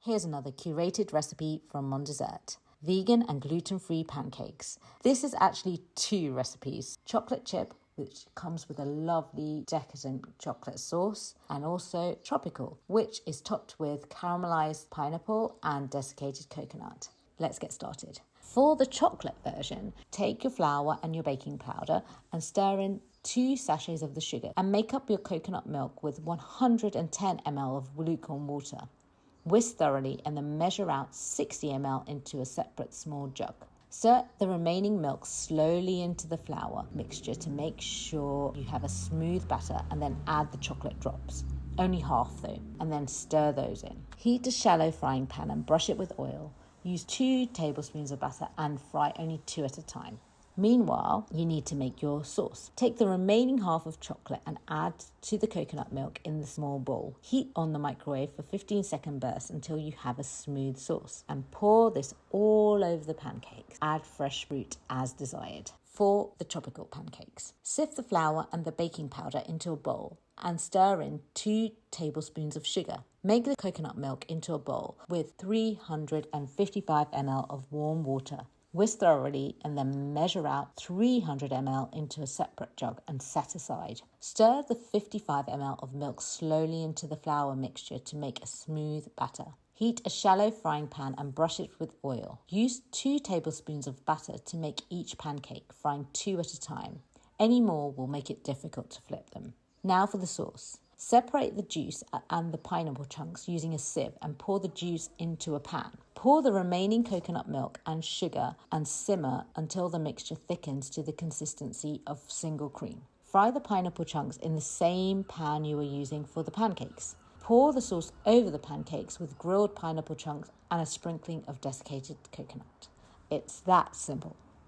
Here's another curated recipe from Mon Dessert. Vegan and gluten-free pancakes. This is actually two recipes. Chocolate chip, which comes with a lovely decadent chocolate sauce, and also tropical, which is topped with caramelized pineapple and desiccated coconut. Let's get started. For the chocolate version, take your flour and your baking powder and stir in 2 sachets of the sugar and make up your coconut milk with 110 ml of lukewarm water. Whisk thoroughly and then measure out 60 ml into a separate small jug. Stir the remaining milk slowly into the flour mixture to make sure you have a smooth batter, and then add the chocolate drops. Only half though, and then stir those in. Heat a shallow frying pan and brush it with oil. Use 2 tablespoons of butter and fry only 2 at a time. Meanwhile, you need to make your sauce. Take the remaining half of chocolate and add to the coconut milk in the small bowl. Heat on the microwave for 15-second bursts until you have a smooth sauce, and pour this all over the pancakes. Add fresh fruit as desired. For the tropical pancakes, sift the flour and the baking powder into a bowl and stir in 2 tablespoons of sugar. Make the coconut milk into a bowl with 355 ml of warm water. Whisk thoroughly and then measure out 300 ml into a separate jug and set aside. Stir the 55 ml of milk slowly into the flour mixture to make a smooth batter. Heat a shallow frying pan and brush it with oil. Use 2 tablespoons of batter to make each pancake, frying 2 at a time. Any more will make it difficult to flip them. Now for the sauce. Separate the juice and the pineapple chunks using a sieve and pour the juice into a pan. Pour the remaining coconut milk and sugar and simmer until the mixture thickens to the consistency of single cream. Fry the pineapple chunks in the same pan you were using for the pancakes. Pour the sauce over the pancakes with grilled pineapple chunks and a sprinkling of desiccated coconut. It's that simple.